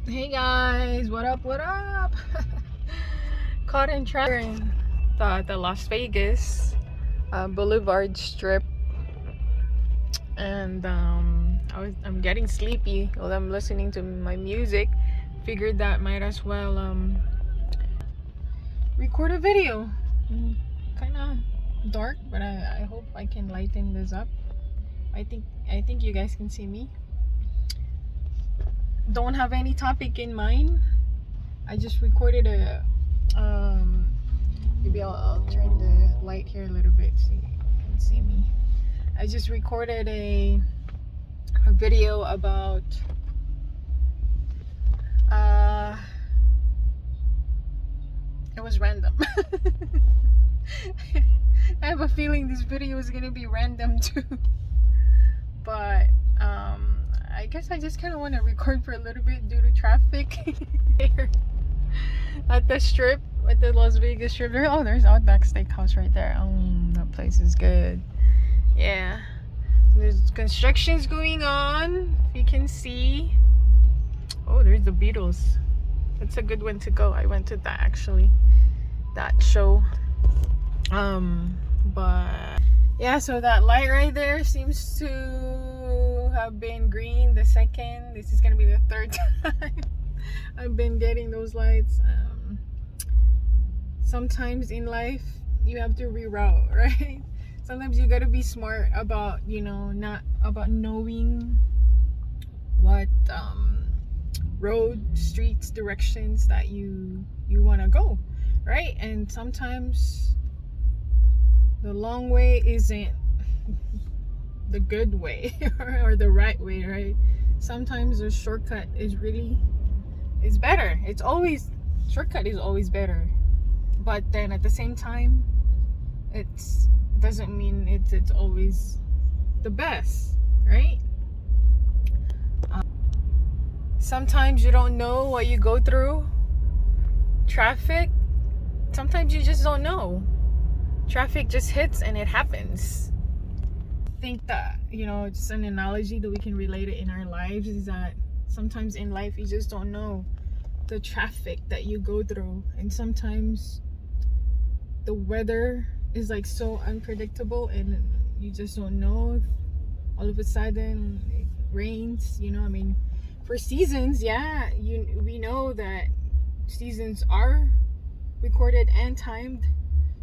Hey guys, what up? What up? Caught in traffic in the Las Vegas Boulevard Strip, and I'm getting sleepy while I'm listening to my music. Figured that might as well record a video. Kind of dark, but I hope I can lighten this up. I think you guys can see me. Don't have any topic in mind. I just recorded a maybe I'll turn the light here a little bit so you can see me. I just recorded a video about it was random. I have a feeling this video is gonna be random too. But I guess I just kind of want to record for a little bit due to traffic here at the strip, at the Las Vegas strip. Oh, there's Outback Steakhouse right there. That place is good. Yeah, there's constructions going on, if you can see. Oh, there's the Beatles. That's a good one to go. I went to that actually, that show. But yeah, so that light right there seems to have been green the second. This is gonna be the third time I've been getting those lights. Sometimes in life you have to reroute, right? Sometimes you gotta be smart about, not about knowing what road, streets, directions that you want to go, right? And sometimes the long way isn't the good way or the right way, right? Sometimes the shortcut is better. It's always, shortcut is always better, but then at the same time it's doesn't mean it's always the best, right? Sometimes you don't know what you go through. Traffic, sometimes you just don't know. Traffic just hits and it happens. I think that, just an analogy that we can relate it in our lives is that sometimes in life you just don't know the traffic that you go through, and sometimes the weather is like so unpredictable and you just don't know if all of a sudden it rains. For seasons, yeah, we know that seasons are recorded and timed.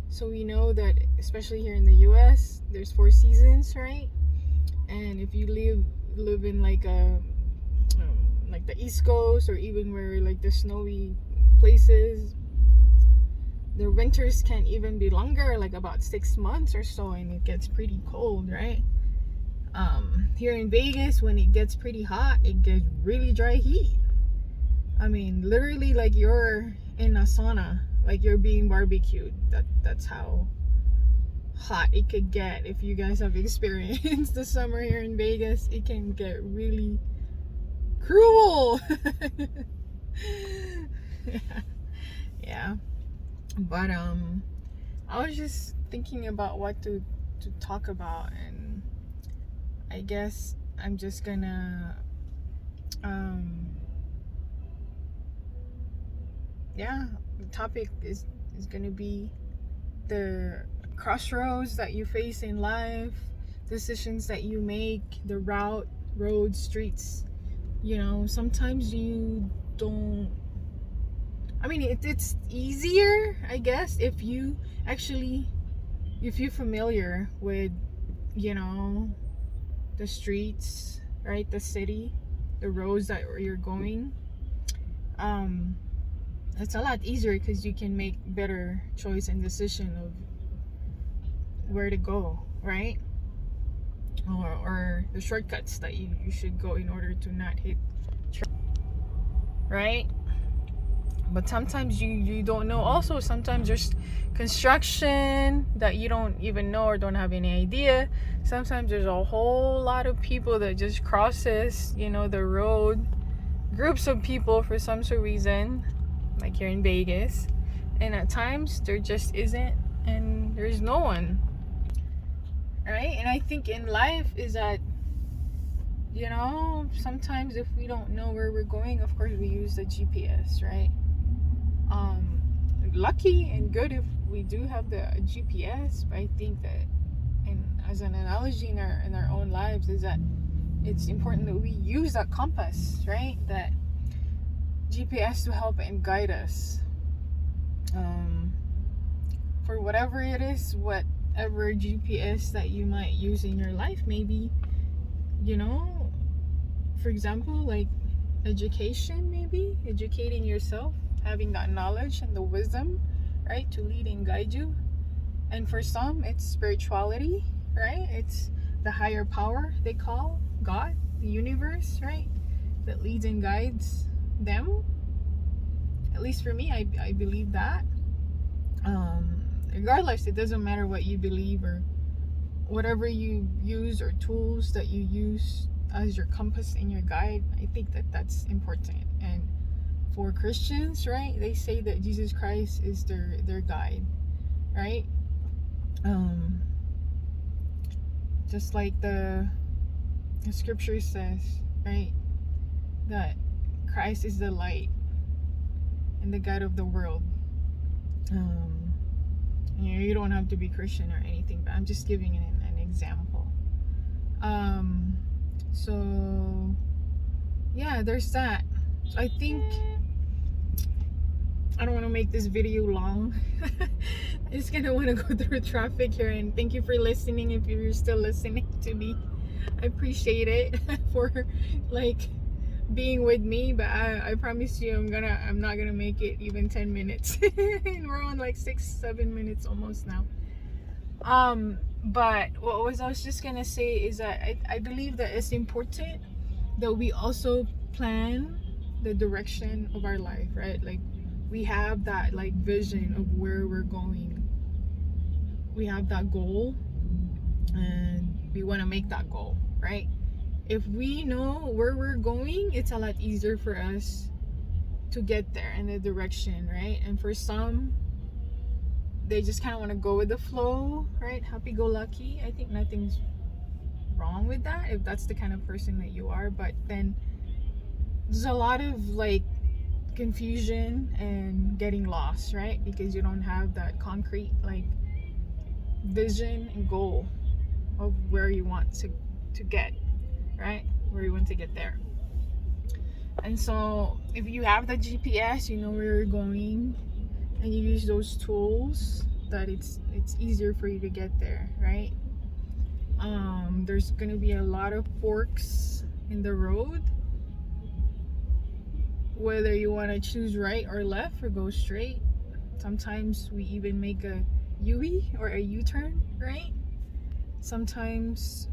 So we know that, especially here in the US, there's 4 seasons, right? And if you live in like the East Coast, or even where like the snowy places, the winters can even be longer, like about 6 months or so, and it gets pretty cold, right? Here in Vegas, when it gets pretty hot, it gets really dry heat. Literally like you're in a sauna, like you're being barbecued. That's how hot it could get. If you guys have experienced the summer here in Vegas, it can get really cruel. Yeah. But I was just thinking about what to talk about, and I guess I'm just gonna the topic is gonna be the crossroads that you face in life, decisions that you make, the roads, streets. Sometimes you don't, it's easier, I guess, if you're familiar with the streets, right? The city, the roads that you're going. It's a lot easier because you can make better choice and decision of where to go, right? Or the shortcuts that you should go in order to not hit right? But sometimes you don't know. Also, sometimes there's construction that you don't even know or don't have any idea. Sometimes there's a whole lot of people that just crosses, the road. Groups of people for some sort of reason, like here in Vegas. And at times there just isn't, and there's no one. Right? And I think in life is that you know, sometimes if we don't know where we're going, of course we use the GPS, right? Lucky and good if we do have the GPS, but I think that, and as an analogy in our own lives, is that it's important that we use that compass, right? That GPS to help and guide us. For whatever it is, whatever GPS that you might use in your life, maybe, you know, for example, like education, maybe educating yourself, having that knowledge and the wisdom, right, to lead and guide you. And for some, it's spirituality, right? It's the higher power they call God, the universe, right, that leads and guides them. At least for me, I believe that. Regardless, it doesn't matter what you believe or whatever you use or tools that you use as your compass and your guide. I think that that's important. And for Christians, right, they say that Jesus Christ is their guide, right? Just like the scripture says, right, that Christ is the light and the guide of the world. You don't have to be Christian or anything, but I'm just giving an example. So yeah, there's that. So I think I don't want to make this video long. I just kind of want to go through traffic here, and thank you for listening. If you're still listening to me, I appreciate it for like being with me, but I promise you I'm not gonna make it even 10 minutes. And we're on like 6-7 minutes almost now. But I was just gonna say is that I believe that it's important that we also plan the direction of our life, right? Like we have that like vision of where we're going. We have that goal and we want to make that goal, right? If we know where we're going, it's a lot easier for us to get there in the direction, right? And for some, they just kind of want to go with the flow, right? Happy-go-lucky. I think nothing's wrong with that if that's the kind of person that you are. But then there's a lot of like confusion and getting lost, right? Because you don't have that concrete like vision and goal of where you want to get, right? Where you want to get there. And so if you have the GPS, you know where you're going, and you use those tools, that it's easier for you to get there, right? There's gonna be a lot of forks in the road, whether you want to choose right or left or go straight. Sometimes we even make a U-turn or a U-turn, right? Sometimes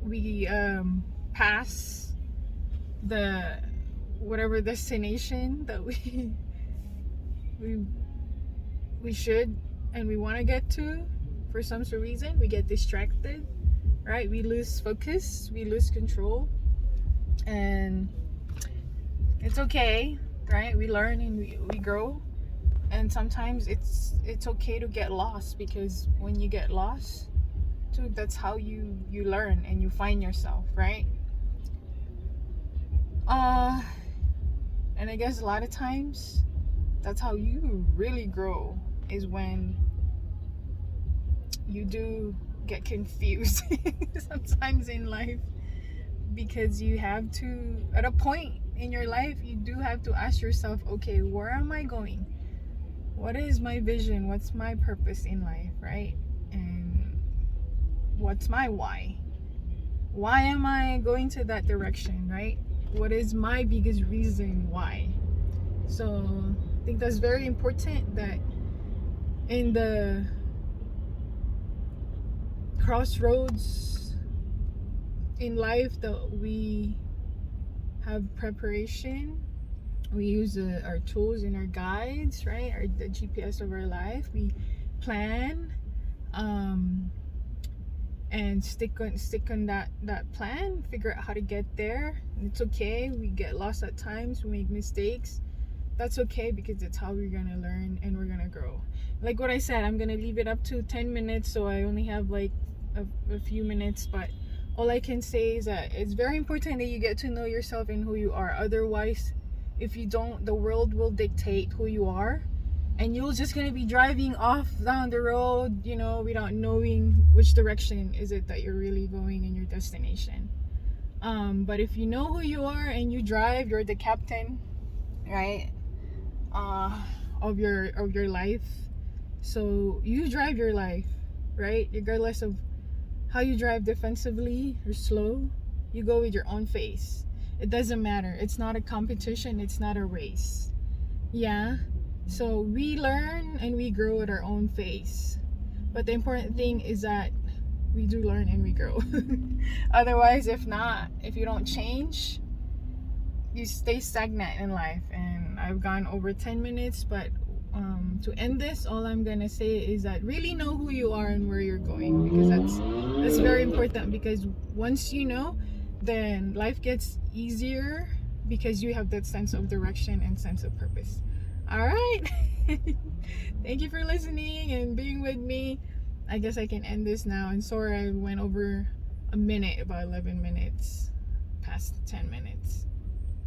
we pass the whatever destination that we should and we want to get to. For some reason we get distracted, right? We lose focus, we lose control, and it's okay, right? We learn and we grow, and sometimes it's okay to get lost, because when you get lost too, that's how you learn and you find yourself, right? And I guess a lot of times that's how you really grow, is when you do get confused sometimes in life, because you have to, at a point in your life, you do have to ask yourself, okay, where am I going? What is my vision? What's my purpose in life, right? And what's my why? Why am I going to that direction, right? What is my biggest reason why? So I think that's very important, that in the crossroads in life that we have preparation. We use our tools and our guides, right? The GPS of our life. We plan and stick on that plan, figure out how to get there. And it's okay, we get lost at times, we make mistakes. That's okay, because it's how we're gonna learn and we're gonna grow. Like what I said, I'm gonna leave it up to 10 minutes, so I only have like a few minutes, but all I can say is that it's very important that you get to know yourself and who you are. Otherwise, if you don't, the world will dictate who you are, and you're just gonna be driving off down the road, you know, without knowing which direction is it that you're really going in your destination. But if you know who you are and you drive, you're the captain, right? Of your life. So you drive your life, right? Regardless of how you drive, defensively or slow, you go with your own pace. It doesn't matter. It's not a competition, it's not a race. Yeah. So we learn and we grow at our own pace. But the important thing is that we do learn and we grow. Otherwise, if you don't change, you stay stagnant in life. And I've gone over 10 minutes, but to end this, all I'm gonna say is that really know who you are and where you're going, because that's very important. Because once you know, then life gets easier because you have that sense of direction and sense of purpose. All right. Thank you for listening and being with me. I guess I can end this now. And sorry I went over a minute, about 11 minutes past 10 minutes.